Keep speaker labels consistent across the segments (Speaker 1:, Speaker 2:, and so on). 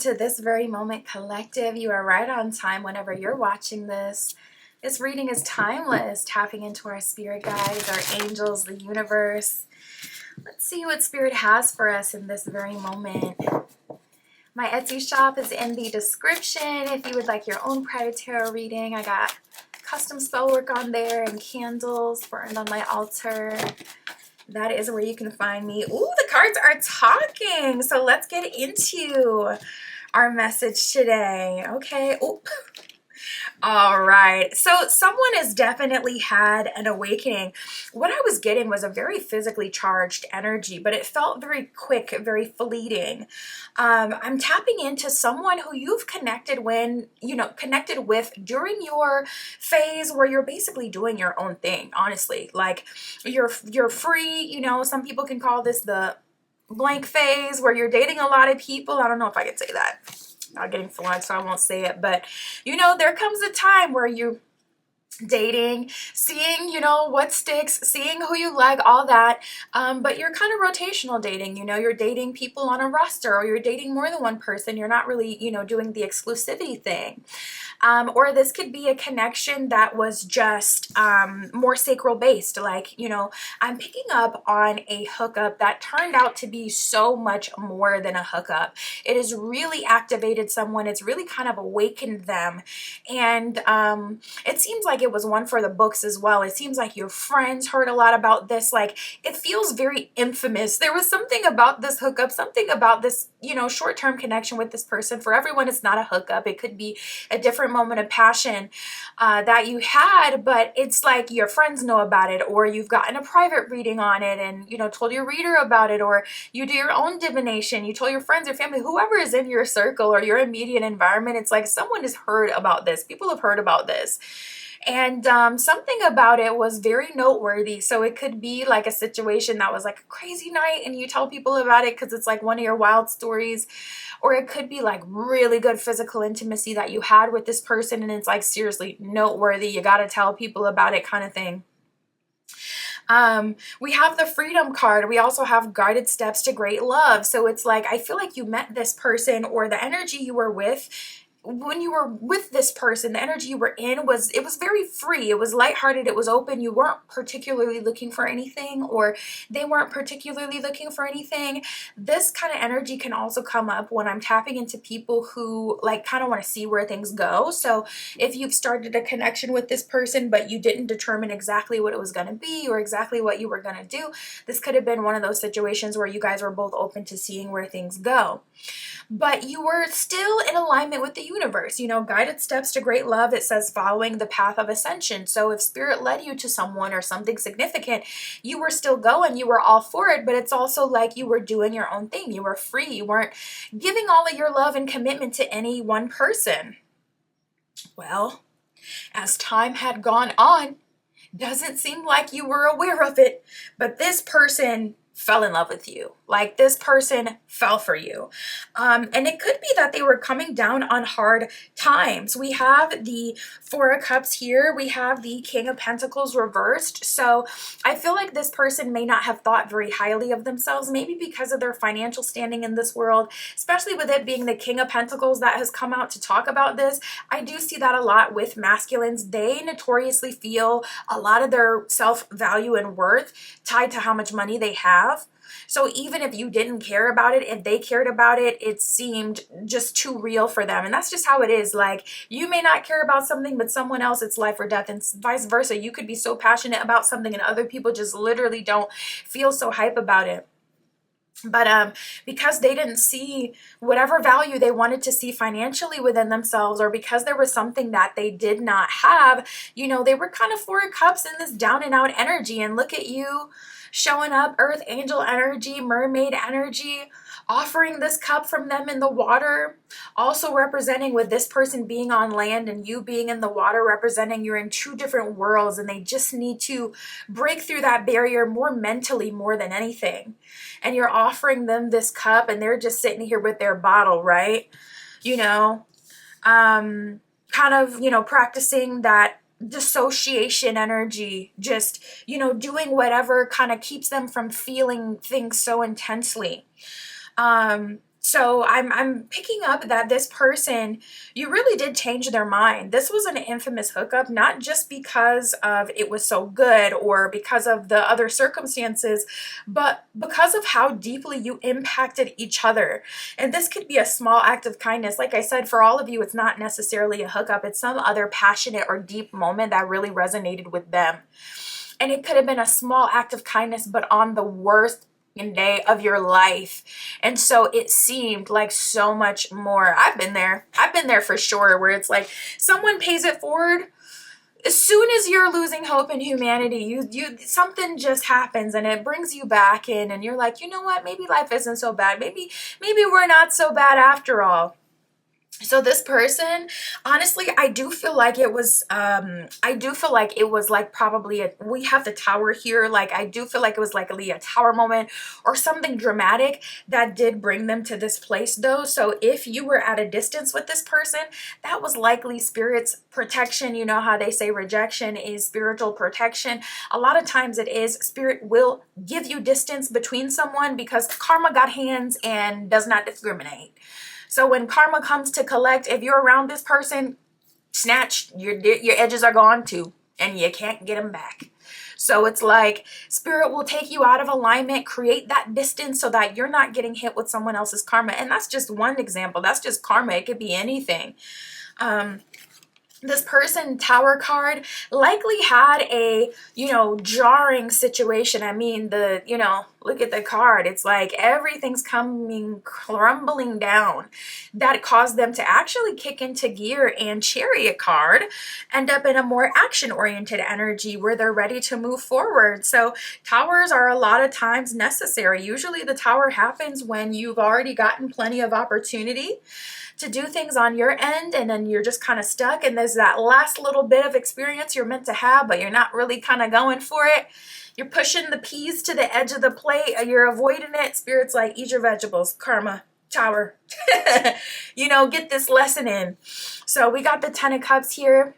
Speaker 1: to This Very Moment Collective. You are right on time whenever you're watching this. This reading is timeless, tapping into our spirit guides, our angels, the universe. Let's see what spirit has for us in this very moment. My Etsy shop is in the description if you would like your own private tarot reading. I got custom spell work on there and candles burned on my altar. That is where you can find me. Ooh, the cards are talking. So let's get into our message today. Okay. Ooh. All right. So someone has definitely had an awakening. What I was getting was a very physically charged energy, but it felt very quick, very fleeting. I'm tapping into someone who you've connected with during your phase where you're basically doing your own thing, honestly. Like you're free, some people can call this the blank phase where you're dating a lot of people. I don't know if I could say that. Not getting flagged, so I won't say it, but there comes a time where you dating, seeing what sticks, seeing who you like, all that, but you're kind of rotational dating. You're dating people on a roster, or you're dating more than one person. You're not really doing the exclusivity thing. Or this could be a connection that was just more sacral based. Like, I'm picking up on a hookup that turned out to be so much more than a hookup. It has really activated someone. It's really kind of awakened them. And it seems like it was one for the books as well. It seems like your friends heard a lot about this. Like, it feels very infamous. There was something about this hookup, something about this, short-term connection with this person. For everyone, it's not a hookup. It could be a different moment of passion that you had, but it's like your friends know about it, or you've gotten a private reading on it and told your reader about it, or you do your own divination, you told your friends, your family, whoever is in your circle or your immediate environment. It's like someone has heard about this. People have heard about this. And something about it was very noteworthy. So it could be like a situation that was like a crazy night and you tell people about it because it's like one of your wild stories. Or it could be like really good physical intimacy that you had with this person and it's like seriously noteworthy. You got to tell people about it, kind of thing. We have the freedom card. We also have guided steps to great love. So it's like, I feel like you met this person, or the energy you were with when you were with this person, the energy you were in was very free. It was lighthearted. It was open. You weren't particularly looking for anything, or they weren't particularly looking for anything. This kind of energy can also come up when I'm tapping into people who like kind of want to see where things go. So if you've started a connection with this person, but you didn't determine exactly what it was going to be or exactly what you were going to do, this could have been one of those situations where you guys were both open to seeing where things go. But you were still in alignment with the universe. Guided steps to great love, it says following the path of ascension. So if spirit led you to someone or something significant, you were still going, you were all for it, but it's also like you were doing your own thing. You were free. You weren't giving all of your love and commitment to any one person. Well, as time had gone on, doesn't seem like you were aware of it, but this person fell in love with you. Like, this person fell for you. And it could be that they were coming down on hard times. We have the Four of Cups here. We have the King of Pentacles reversed. So I feel like this person may not have thought very highly of themselves, maybe because of their financial standing in this world, especially with it being the King of Pentacles that has come out to talk about this. I do see that a lot with masculines. They notoriously feel a lot of their self-value and worth tied to how much money they have. So even if you didn't care about it, if they cared about it, it seemed just too real for them. And that's just how it is. Like, you may not care about something, but someone else, it's life or death, and vice versa. You could be so passionate about something and other people just literally don't feel so hype about it. But because they didn't see whatever value they wanted to see financially within themselves, or because there was something that they did not have, they were kind of Four of Cups in this down and out energy. And look at you showing up, earth angel energy, mermaid energy, offering this cup from them in the water, also representing with this person being on land and you being in the water, representing you're in two different worlds and they just need to break through that barrier more mentally more than anything. And you're offering them this cup and they're just sitting here with their bottle, right? Kind of, practicing that dissociation energy, just, doing whatever kind of keeps them from feeling things so intensely. So I'm picking up that this person, you really did change their mind. This was an infamous hookup, not just because of it was so good or because of the other circumstances, but because of how deeply you impacted each other. And this could be a small act of kindness. Like I said, for all of you, it's not necessarily a hookup. It's some other passionate or deep moment that really resonated with them. And it could have been a small act of kindness, but on the worst day of your life. And so it seemed like so much more. I've been there. I've been there for sure, where it's like someone pays it forward. As soon as you're losing hope in humanity, you something just happens and it brings you back in, and you're like, you know what? Maybe life isn't so bad. Maybe we're not so bad after all. So this person, honestly, I do feel like it was like probably we have the tower here. Like, I do feel like it was likely a tower moment or something dramatic that did bring them to this place though. So if you were at a distance with this person, that was likely spirit's protection. You know how they say rejection is spiritual protection. A lot of times it is. Spirit will give you distance between someone because karma got hands and does not discriminate. So when karma comes to collect, if you're around this person, snatch, your edges are gone too, and you can't get them back. So it's like spirit will take you out of alignment, create that distance so that you're not getting hit with someone else's karma. And that's just one example. That's just karma. It could be anything. This person, tower card, likely had a, jarring situation. I mean, look at the card. It's like everything's coming crumbling down. That caused them to actually kick into gear, and Chariot card end up in a more action-oriented energy where they're ready to move forward. So towers are a lot of times necessary. Usually the tower happens when you've already gotten plenty of opportunity to do things on your end, and then you're just kind of stuck, and there's that last little bit of experience you're meant to have, but you're not really kind of going for it. You're pushing the peas to the edge of the plate, you're avoiding it. Spirit's like, eat your vegetables. Karma, tower. Get this lesson in. So we got the 10 of Cups here.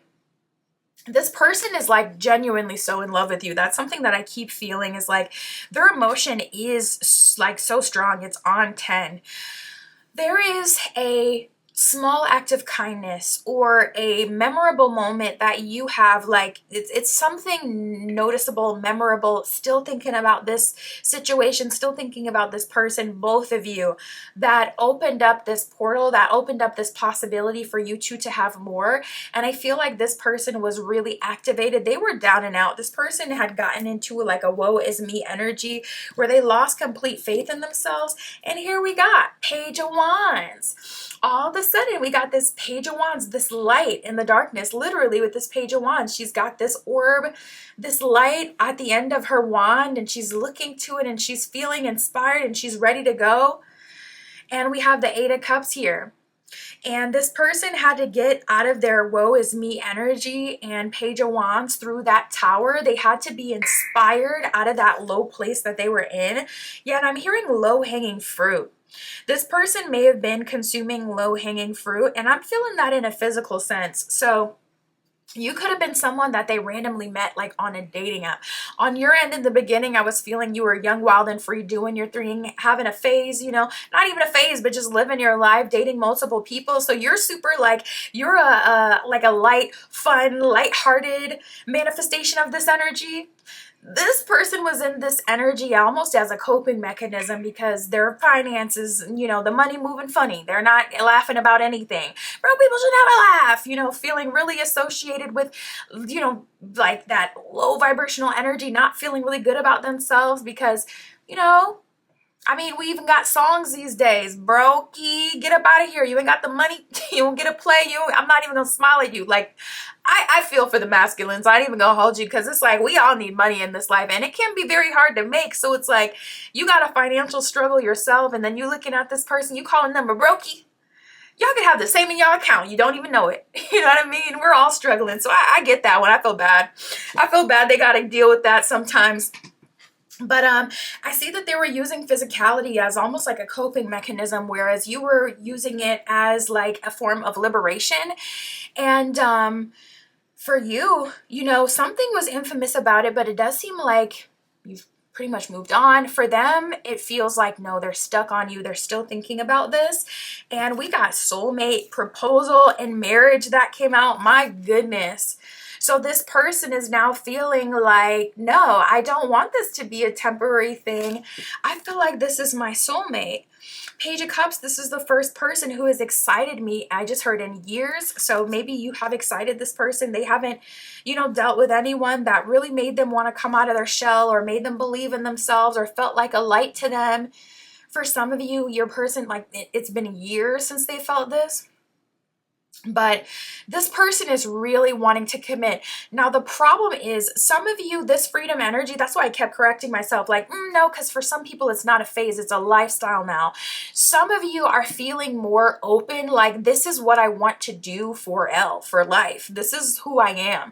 Speaker 1: This person is like genuinely so in love with you. That's something that I keep feeling, is like their emotion is like so strong. It's on 10. There is a small act of kindness or a memorable moment that you have, like it's something noticeable, memorable, still thinking about this situation, still thinking about this person, both of you, that opened up this portal, that opened up this possibility for you two to have more. And I feel like this person was really activated. They were down and out. This person had gotten into like a woe is me energy where they lost complete faith in themselves. And here we got Page of Wands. All of a sudden we got this Page of Wands, this light in the darkness. Literally with this Page of Wands, she's got this orb, this light at the end of her wand, and she's looking to it and she's feeling inspired and she's ready to go. And we have the 8 of Cups here. And this person had to get out of their woe is me energy and Page of Wands through that tower. They had to be inspired out of that low place that they were in. Yet I'm hearing low-hanging fruit. This person may have been consuming low-hanging fruit, and I'm feeling that in a physical sense. So you could have been someone that they randomly met like on a dating app. On your end in the beginning, I was feeling you were young, wild, and free, doing your thing, having a phase, not even a phase, but just living your life, dating multiple people. So you're super like, you're a light, fun, lighthearted manifestation of this energy. This person was in this energy almost as a coping mechanism because their finances, the money moving funny. They're not laughing about anything. Broke people should never laugh, feeling really associated with, like that low vibrational energy, not feeling really good about themselves because, we even got songs these days. Brokey, get up out of here. You ain't got the money. You won't get a play. I'm not even going to smile at you. Like, I feel for the masculines. I ain't even going to hold you because it's like we all need money in this life. And it can be very hard to make. So it's like you got a financial struggle yourself. And then you looking at this person, you calling them a brokey. Y'all could have the same in y'all account. You don't even know it. You know what I mean? We're all struggling. So I get that one. I feel bad. They got to deal with that sometimes. But I see that they were using physicality as almost like a coping mechanism, whereas you were using it as like a form of liberation. And for you, something was infamous about it, but it does seem like you've pretty much moved on. For them, it feels like, no, they're stuck on you. They're still thinking about this. And we got soulmate, proposal, and marriage that came out. My goodness. So this person is now feeling like, no, I don't want this to be a temporary thing. I feel like this is my soulmate. Page of Cups, this is the first person who has excited me, I just heard, in years. So maybe you have excited this person. They haven't, dealt with anyone that really made them want to come out of their shell or made them believe in themselves or felt like a light to them. For some of you, your person, like, it's been years since they felt this. But this person is really wanting to commit. Now, the problem is some of you, this freedom energy, that's why I kept correcting myself. Like, no, because for some people, it's not a phase. It's a lifestyle now. Some of you are feeling more open. Like, this is what I want to do for life. This is who I am.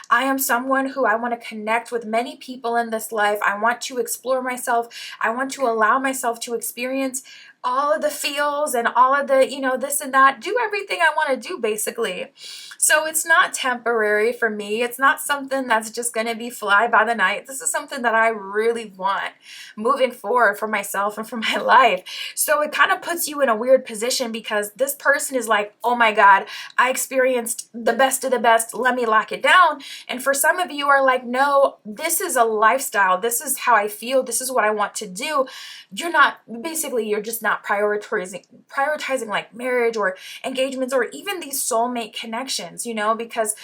Speaker 1: I am someone who I want to connect with many people in this life. I want to explore myself. I want to allow myself to experience all of the feels and all of the, this and that, do everything I want to do, basically. So it's not temporary for me. It's not something that's just going to be fly by the night. This is something that I really want moving forward for myself and for my life. So it kind of puts you in a weird position because this person is like, oh my God, I experienced the best of the best. Let me lock it down. And for some of you are like, no, this is a lifestyle. This is how I feel. This is what I want to do. You're just not prioritizing like marriage or engagements or even these soulmate connections, because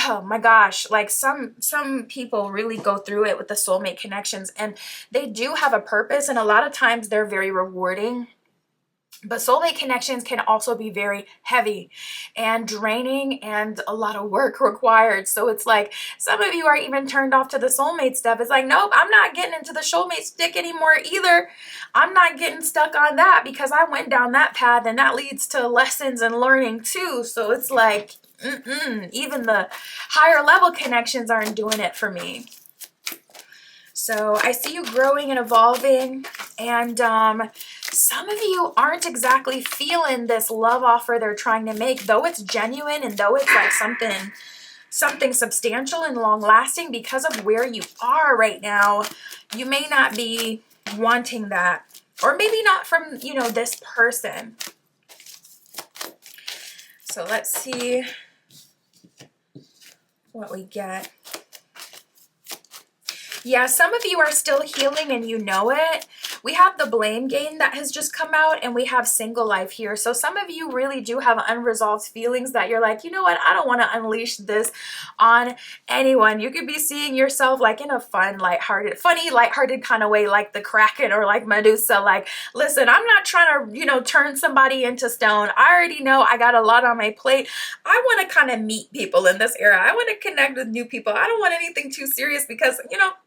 Speaker 1: oh my gosh, like some people really go through it with the soulmate connections, and they do have a purpose, and a lot of times they're very rewarding. But soulmate connections can also be very heavy and draining and a lot of work required. So it's like some of you are even turned off to the soulmate stuff. It's like, nope, I'm not getting into the soulmate stick anymore either. I'm not getting stuck on that because I went down that path and that leads to lessons and learning too. So it's like, even the higher level connections aren't doing it for me. So I see you growing and evolving, and some of you aren't exactly feeling this love offer they're trying to make, though it's genuine and though it's like something substantial and long lasting. Because of where you are right now, you may not be wanting that, or maybe not from, this person. So let's see what we get. Yeah, some of you are still healing and you know it. We have the blame game that has just come out, and we have single life here. So some of you really do have unresolved feelings that you're like, you know what? I don't want to unleash this on anyone. You could be seeing yourself like in a funny, lighthearted kind of way, like the Kraken or like Medusa. Like, listen, I'm not trying to, turn somebody into stone. I already know I got a lot on my plate. I want to kind of meet people in this era. I want to connect with new people. I don't want anything too serious because,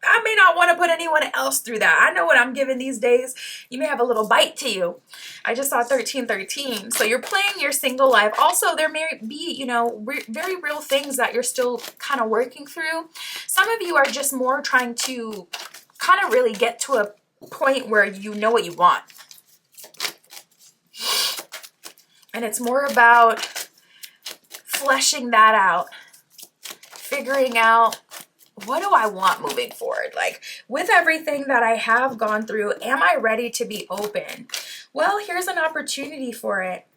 Speaker 1: I may not want to put anyone else through that. I know what I'm giving these days. You may have a little bite to you. I just saw 1313. So you're playing your single life. Also, there may be, very real things that you're still kind of working through. Some of you are just more trying to kind of really get to a point where you know what you want. And it's more about fleshing that out, figuring out, what do I want moving forward? Like, with everything that I have gone through, am I ready to be open? Well, here's an opportunity for it.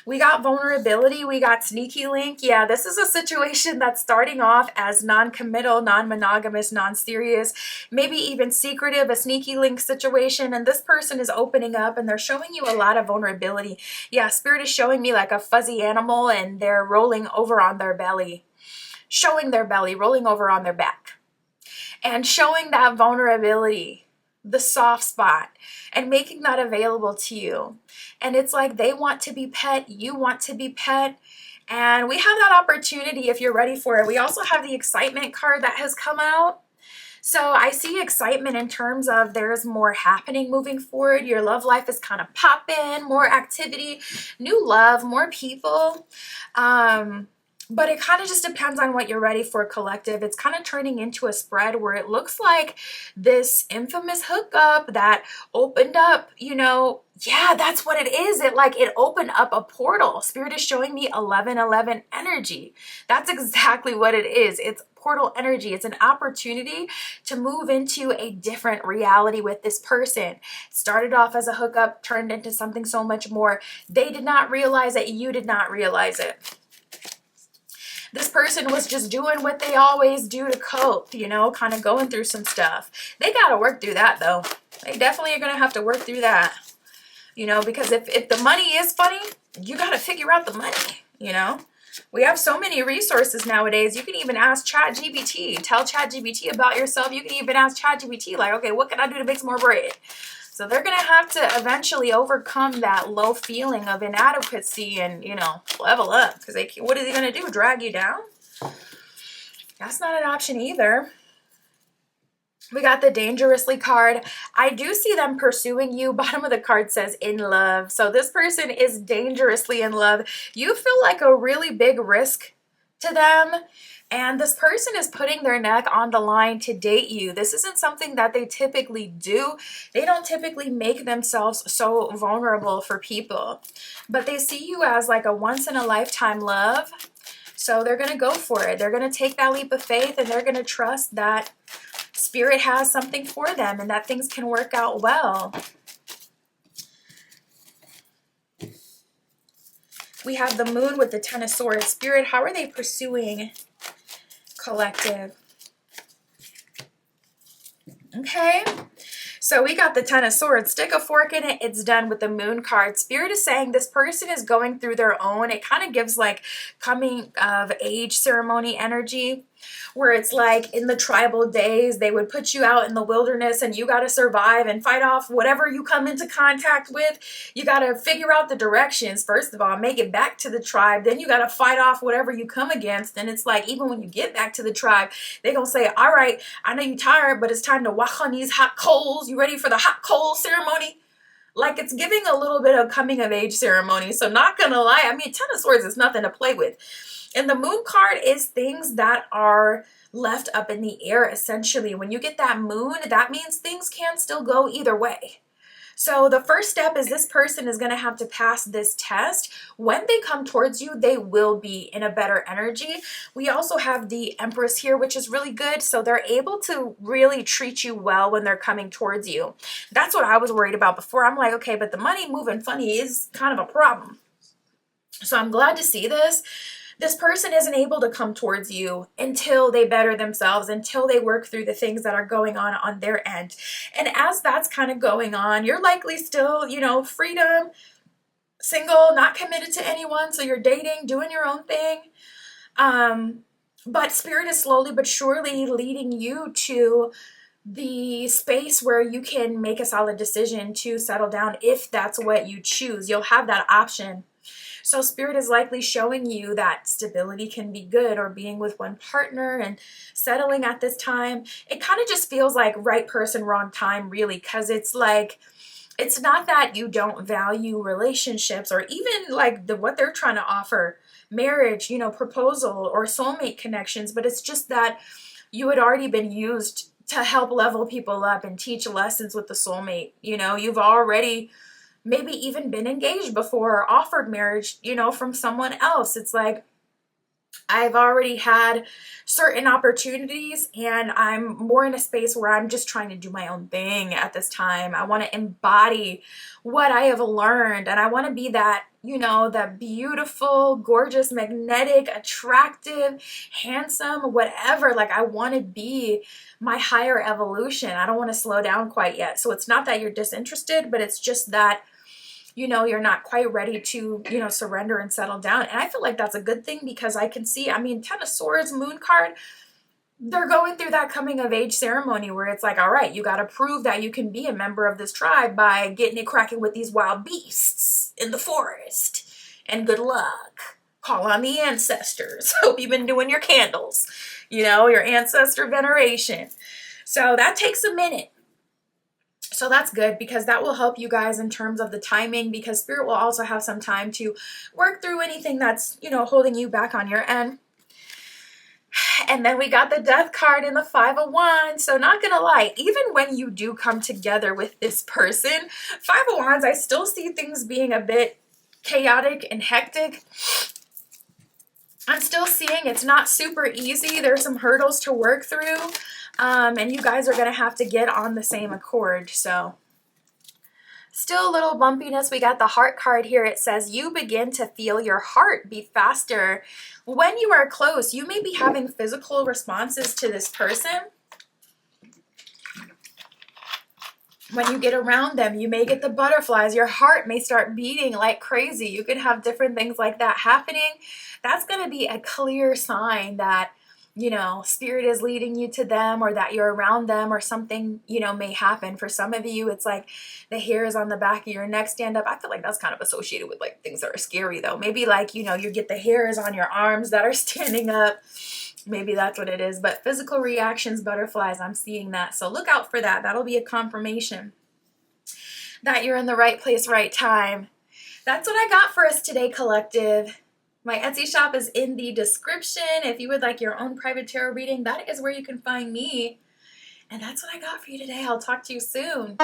Speaker 1: We got vulnerability. We got sneaky link. Yeah, this is a situation that's starting off as non-committal, non-monogamous, non-serious, maybe even secretive, a sneaky link situation. And this person is opening up and they're showing you a lot of vulnerability. Yeah, Spirit is showing me like a fuzzy animal and they're rolling over on their belly. Showing their belly, rolling over on their back, and showing that vulnerability, the soft spot, and making that available to you. And it's like they want to be pet, you want to be pet, and we have that opportunity if you're ready for it. We also have the excitement card that has come out. So I see excitement in terms of there's more happening moving forward. Your love life is kind of popping, more activity, new love, more people. But it kind of just depends on what you're ready for, collective. It's kind of turning into a spread where it looks like this infamous hookup that opened up, yeah, that's what it is. It opened up a portal. Spirit is showing me 1111 energy. That's exactly what it is. It's portal energy. It's an opportunity to move into a different reality with this person. Started off as a hookup, turned into something so much more. They did not realize it. You did not realize it. This person was just doing what they always do to cope, you know, kind of going through some stuff. They got to work through that, though. They definitely are going to have to work through that, you know, because if the money is funny, you got to figure out the money, you know. We have so many resources nowadays. You can even ask ChatGPT. Tell ChatGPT about yourself. You can even ask ChatGPT, like, okay, what can I do to make some more bread? So they're going to have to eventually overcome that low feeling of inadequacy and, you know, level up. Because what are they going to do? Drag you down? That's not an option either. We got the dangerously card. I do see them pursuing you. Bottom of the card says in love. So this person is dangerously in love. You feel like a really big risk to them. And this person is putting their neck on the line to date you. This isn't something that they typically do. They don't typically make themselves so vulnerable for people. But they see you as like a once-in-a-lifetime love. So they're going to go for it. They're going to take that leap of faith and they're going to trust that Spirit has something for them and that things can work out well. We have the Moon with the Ten of Swords. Spirit, how are they pursuing collective? Okay. So we got the Ten of Swords. Stick a fork in it. It's done with the Moon card. Spirit is saying this person is going through their own. It kind of gives like coming of age ceremony energy, where it's like in the tribal days, they would put you out in the wilderness and you got to survive and fight off whatever you come into contact with. You got to figure out the directions. First of all, make it back to the tribe. Then you got to fight off whatever you come against. And it's like, even when you get back to the tribe, they're going to say, all right, I know you're tired, but it's time to walk on these hot coals. You ready for the hot coal ceremony? Like it's giving a little bit of coming of age ceremony. So not going to lie. I mean, Ten of Swords is nothing to play with. And the Moon card is things that are left up in the air, essentially. When you get that moon, that means things can still go either way. So the first step is this person is going to have to pass this test. When they come towards you, they will be in a better energy. We also have the Empress here, which is really good. So they're able to really treat you well when they're coming towards you. That's what I was worried about before. I'm like, okay, but the money moving funny is kind of a problem. So I'm glad to see this. This person isn't able to come towards you until they better themselves, until they work through the things that are going on their end. And as that's kind of going on, you're likely still, you know, freedom, single, not committed to anyone. So you're dating, doing your own thing. But Spirit is slowly but surely leading you to the space where you can make a solid decision to settle down if that's what you choose. You'll have that option. So Spirit is likely showing you that stability can be good, or being with one partner and settling at this time. It kind of just feels like right person, wrong time, really, because it's like, it's not that you don't value relationships or even like what they're trying to offer, marriage, you know, proposal or soulmate connections, but it's just that you had already been used to help level people up and teach lessons with the soulmate. You know, you've already maybe even been engaged before or offered marriage, you know, from someone else. It's like, I've already had certain opportunities and I'm more in a space where I'm just trying to do my own thing at this time. I want to embody what I have learned, and I want to be that, you know, that beautiful, gorgeous, magnetic, attractive, handsome, whatever. Like I want to be my higher evolution. I don't want to slow down quite yet. So it's not that you're disinterested, but it's just that, you know, you're not quite ready to, you know, surrender and settle down. And I feel like that's a good thing, because I can see, I mean, Ten of Swords, Moon card, they're going through that coming of age ceremony where it's like, all right, you got to prove that you can be a member of this tribe by getting it cracking with these wild beasts in the forest. And good luck. Call on the ancestors. Hope you've been doing your candles, you know, your ancestor veneration. So that takes a minute. So that's good, because that will help you guys in terms of the timing, because Spirit will also have some time to work through anything that's, you know, holding you back on your end. And then we got the Death card in the Five of Wands. So not gonna lie, even when you do come together with this person, Five of Wands, I still see things being a bit chaotic and hectic. I'm still seeing it's not super easy. There's some hurdles to work through, and you guys are going to have to get on the same accord. So still a little bumpiness. We got the heart card here. It says you begin to feel your heart beat faster. When you are close, you may be having physical responses to this person. When you get around them, you may get the butterflies. Your heart may start beating like crazy. You could have different things like that happening. That's going to be a clear sign that, you know, spirit is leading you to them, or that you're around them, or something, you know, may happen. For some of you, it's like the hairs on the back of your neck stand up. I feel like that's kind of associated with like things that are scary though. Maybe like, you know, you get the hairs on your arms that are standing up. Maybe that's what it is. But physical reactions, butterflies, I'm seeing that. So look out for that. That'll be a confirmation that you're in the right place, right time. That's what I got for us today, collective. My Etsy shop is in the description. If you would like your own private tarot reading, that is where you can find me. And that's what I got for you today. I'll talk to you soon.